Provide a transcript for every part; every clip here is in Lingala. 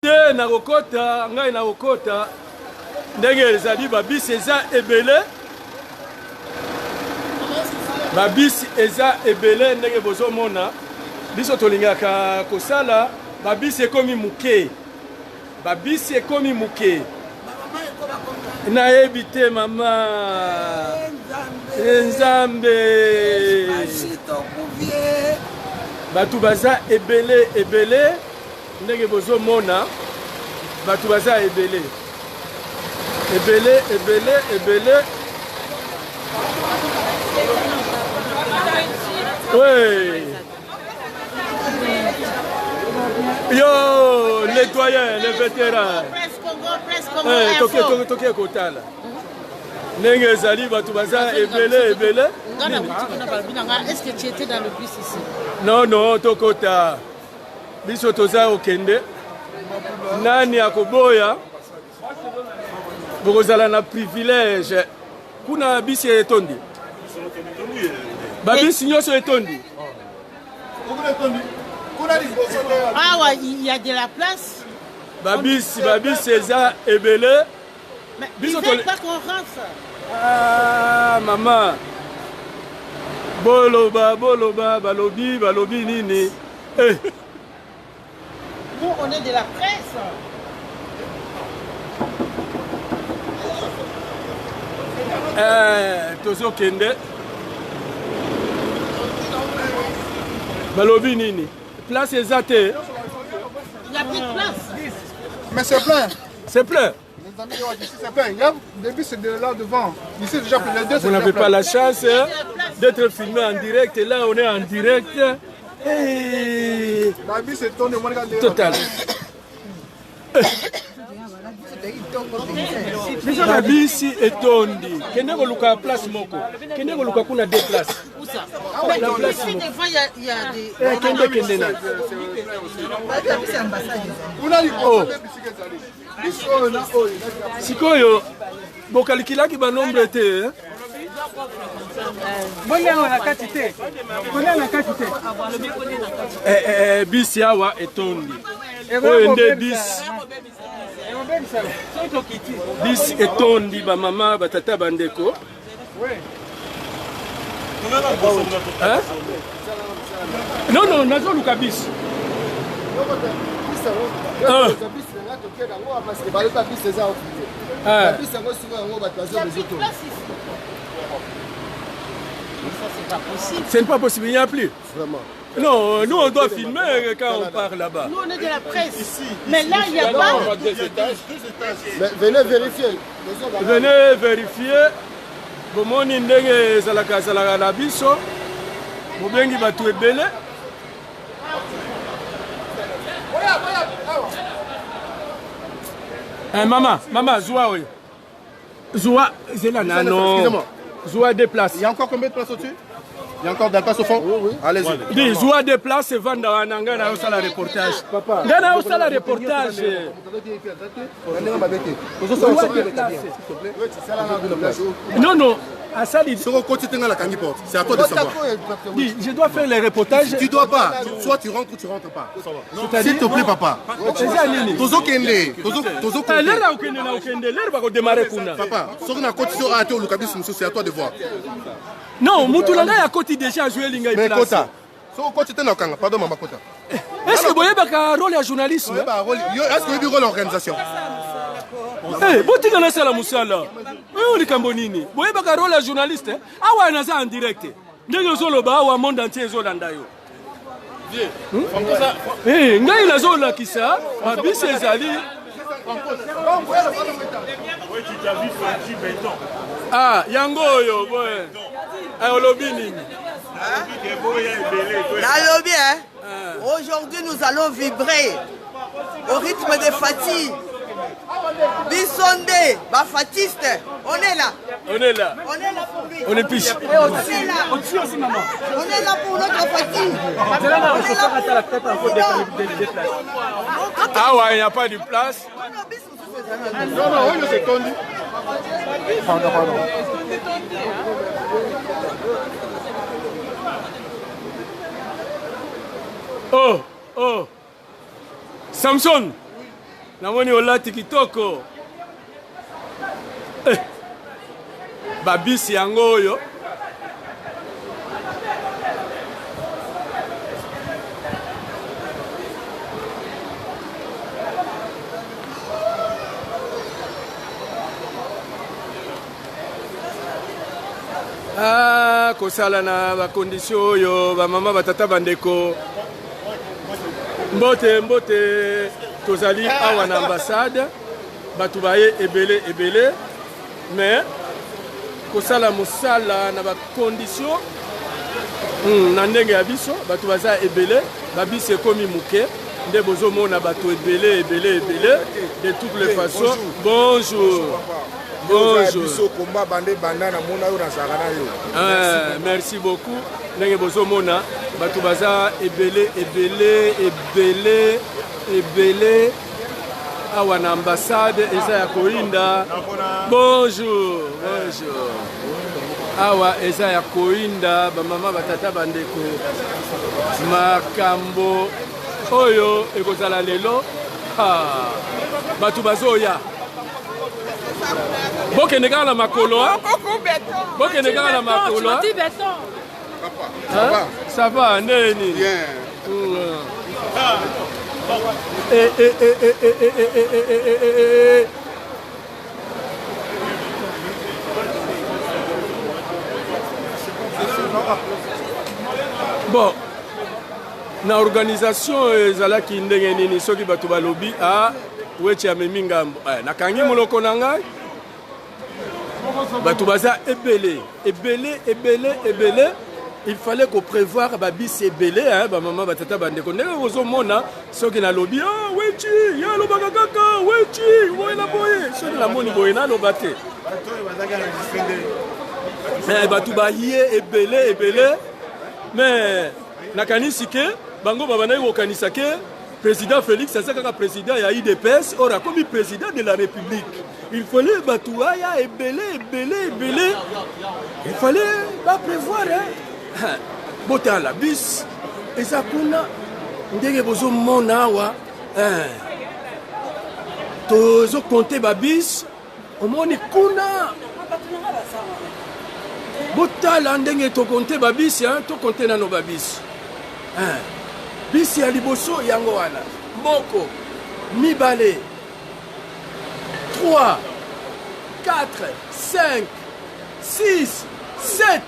te na kokota ngai na kokota ndenge ezali babisi eza ebele babisi eza ebele ndenge bozomona biso tolingaka kosala babisi ekomi muke babisi ekomi muke nayebi te mama Nzambe batu baza ebele ndenge bozomona batu baza ebele oui yo les doyens les vétérans toke kotala ndenge ezali batu baza ebele est-ce que tu étais dans le bus ici? non tokota biso toza okende nani akoboya bokozala na privilège kuna bisi etondi babisi nyonso etondi Ah, il y a de la place. babisi eza ebele Mais ils veulent pas qu'on rentre. Ah mama boloba balobi nini Nous on est de la presse. tozokende balobi nini place eza te. Il n'y a plus de place. Mais c'est plein. C'est plein. Les amis, ici c'est plein. Il y a des bus de là devant. Ici déjà pour les deux. Vous n'avez pas la chance d'être filmé en direct. Et là on est en direct. Et... La bus est tournée. Total. La bisi etondi. Kende koluka place moko. Kende koluka kuna deux places. Où ça? La place Ici des fois il y a des. Kende na. Oh. Sikoyo bokalikilaki ba nombre te. Bisi awa etondi. Oyo nde bisi. Bisi etondi ba mama batata bandeko. Hein? Non, nazo luka bisi. Ce n'est pas possible, il n'y a plus. Vraiment. Non, nous on doit filmer quand on part là-bas. Nous on est de la presse. Ici. Mais là il n'y a pas. Mais venez vérifier. Venez vérifier. Bomoni ndenge ezalaka na biso. Bobengi batu ebele. Maman, Zoua, oui. Zoua, c'est là, non. Excusez-moi. Zoua des places. Il y a encore combien de places au-dessus? Il y a encore des places au fond? Oui. Allez-y. Dis, Zoua des places et vendre en anglais dans le reportage. Papa. Dans le reportage. Non. Asali. C'est à toi de savoir. Dis, je dois faire les reportages. Tu dois pas. Soit tu rentres ou tu rentres pas. S'il te plaît, papa. Tozo Kende. Papa, c'est à toi de voir. Non, Moutulanga a côté déjà joué l'ingay place. Mais Kota. Pardon, maman Kota. Est-ce que vous avez un rôle à journalisme? Est-ce que vous avez un rôle en organisation? Eh, boti kana sala musala. Oyo likambo nini? Boye baka rôle ya journaliste. Awa naza en direct. Ndenge zoloba awa monde entier ezolanda yo. Eh, ngai nazola kisa, abisi ezali. Ah, yango oyo boye. Olobi nini? Nalobi, hein? Aujourd'hui nous allons vibrer au rythme des fatigue. Bissondé, Bafatiste, on est là. On est là pour lui. On est piche. On est là. On est là pour notre fatigue. Ah ouais, il n'y a pas de place. Non, c'est tendu. Pardon. Oh. Samson, namoni olati kitoko. Babisi yango oyo. Kosala na ba condition oyo ba mama batata bandeko. Mbote tozali awa na ambassade batu baye ebele mais kosala musala na ba condition na ndenge ya biso batu baza ebele babisi ekomi muke nde bozomona batu ebele de toutes les façons. Bonjour. Merci beaucoup. Ndenge bozomona batu baza ebele awa na ambassade eza ya koinda. Bonjour. Awa eza ya koinda ba mama batata bandeko makambo oyo ekozala lelo batu bazoya bokende kaka na makolo. Bokende kaka na makolo. Ça va, neni. Bon, na organisation ezalaki ndenge nini soki bato balobi weche amemi ngambo nakangi moloko na ngai bato baza ebele. Il fallait qu'on prévoie babisi ebele ba mama batata bandeko ndenge ozomona soki nalobi wechi ya lobaka kaka wechi boyena boye soki namoni boye naloba te bato baye ebele mais nakanisi ke bango babandaki kokanisa ke président Félix aza kaka président ya IDPS or akomi président de la République. Il fallait batouaya ebele. Il fallait pas prévoir bota la bis eza kuna ndenge bozomona awa tozo compter babis omoni kuna bota la ndenge to compter babis to compter nano babis bisi ya liboso yango wana moko mibale 3 4 5 6 7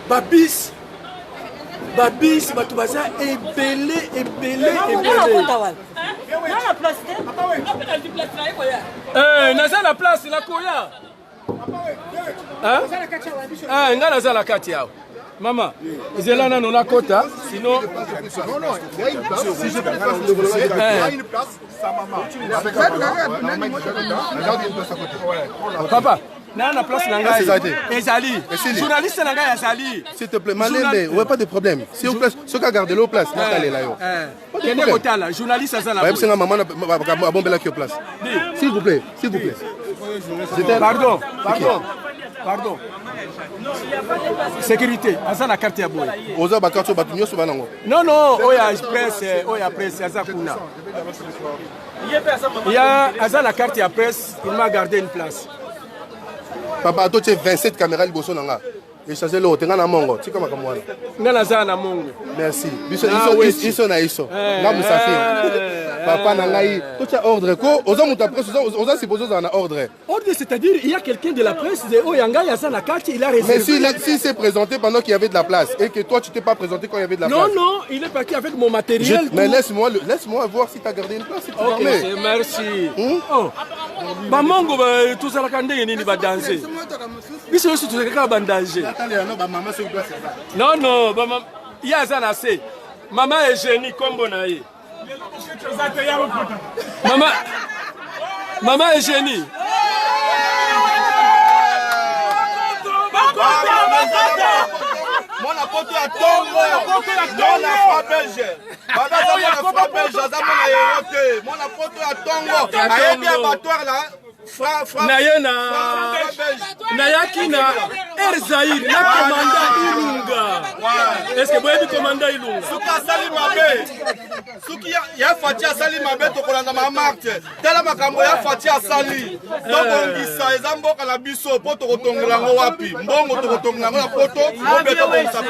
babis bato baza ebele naza na place na koya nga naza na kati yawo mama ezela nano nakota sinon si je peux pas une place sa maman papa na place na ngai ezali journaliste na ngai azali s'il te plaît Malembe ouais pas de problème s'il vous plaît ce qu'a gardé l'eau place na kale la yo kende kotala journaliste azala ba yebsenga maman na bombela ki place s'il vous plaît pardon sécurité aza na carte ya boy oza ba carte ba tunyo so banango non oya presse aza kuna ya aza na carte ya presse il m'a gardé une place. Papa, toi tu as 27 caméras liboso nanga. Et changer l'eau, tu as na mongo. Tu comme moi. Ngana za na mongo. Merci. Ils na iso. Nga musafiri. Papa nangai, toi tu as ordre ko, oza muta presse, oza supposé za na ordre. Ordre c'est-à-dire il y a quelqu'un de la presse de Oyanga ya za na carte, il a réservé. Mais si s'est présenté pendant qu'il y avait de la place et que toi tu t'es pas présenté quand il y avait de la place. Non, il est parti avec mon matériel. Mais laisse-moi voir si tu as gardé une place. OK, merci. Bamongo tozalaka ndenge nini badanse biso yoso tozalaka bandanger. Non bama ya aza na se mama Eugénie kombo na ye mama Eugénie Mon apoto ya tongo, mon afro belge. Baba za mon afro belge, za mon aérote. Mon apoto ya tongo, ayebi abattoir là. na ye na yaki na Erzaïr, na commandant Ilunga. Est-ce que vous avez commandant Ilunga? Souka Sali Mabe. Souki ya Fati Sali Mabe to kolanda ma marque. Tela makambo ya Fati Sali. Donc on dit ça, ezambo kala biso poto kotongela ngo wapi. Mbongo to kotongela ngo na poto, obeto ko sa.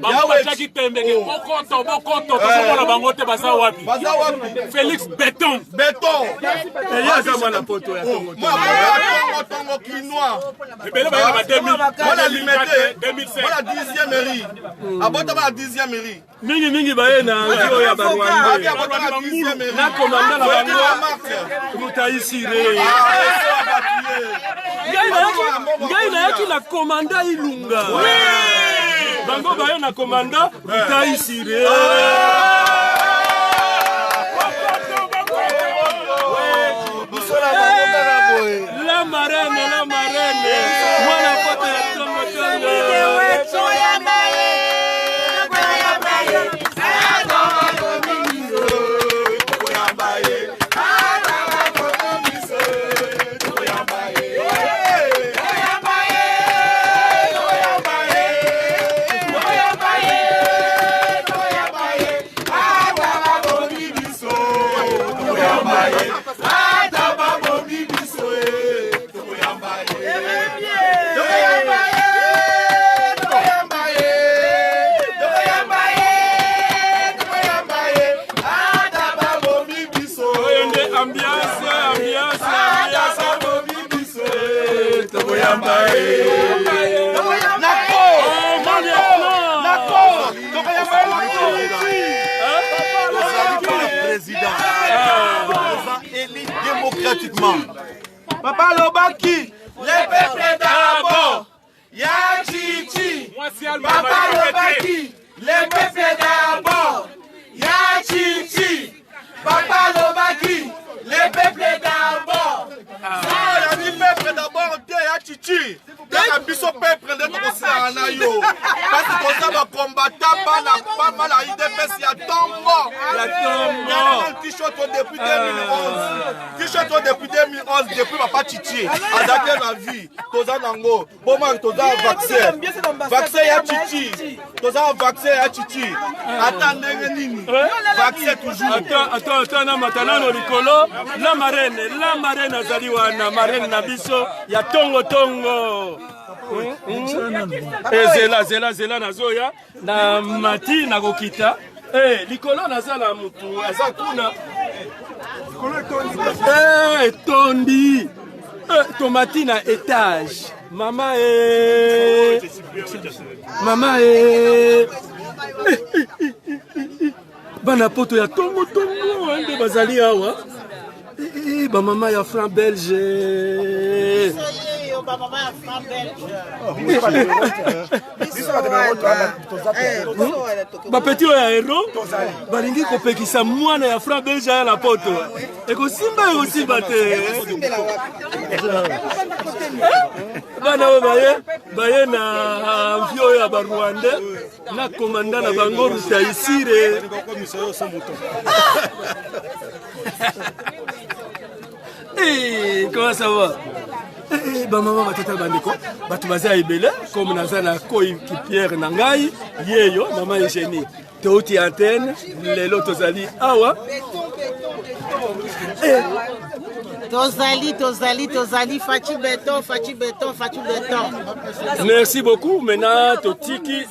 Bango bachaki tembeke bokoto tosokola bango te baza wapi. Baza wapi? Félix Béton. Béton. Et ya za mwana poto ya tongo. Moi tongo quinois. Ebele ba ba 2000. Voilà limité. 2005. Voilà 10e mairie. Abota ba 10e mairie. Mingi baye na nzio ya Barwande. Abota ba 10e mairie. Na commandant na bango. Mutaisire. Ngai na yaki na commandant Ilunga. Bango baye na commandant Mutaisire. La marraine. Mwana poto ya tongo tongo. Démocratiquement. Papa Lobaki, les peuples d'abord. Ya Chichi. Papa Lobaki, les peuples d'abord. Ya Chichi. Papa Lobaki, les peuples d'abord. Ah, il y a dit peuple d'abord, ya Chichi. Kaka biso peuple de Tokosina na yo. Parce que ça va combattre pas la IDPS ya Tongo. La Tongo. T-shirt depuis 2011. T-shirt depuis 2011 depuis papa Chichi. Adapté la vie. Toza nango. Bon toza vaccin. Vaccin ya Chichi. Toza vaccin ya Chichi. Attendez nini. Vaccin toujours. Attends na matana no likolo. La marraine azali wana marraine na biso ya tongo. Zela nazoya na mati na kokita likolo nazala mutu aza kuna tondi tomati na étage mama bana poto ya tongo nde bazali awa ba mama ya franc belge bapeti oyo ya hero balingi kopekisa mwana ya franc belge ya la poto ekosimba te bana oyo baye na mvio oyo ya barwande na komanda na bango Rutaisire. Comment ça va? Maman batata bandeko batu baza ebele comme naza na koi ki Pierre na ngai yeyo maman Eugénie toti antenne lelo tozali awa tozali Fachi Béton. Merci beaucoup. Maintenant totiki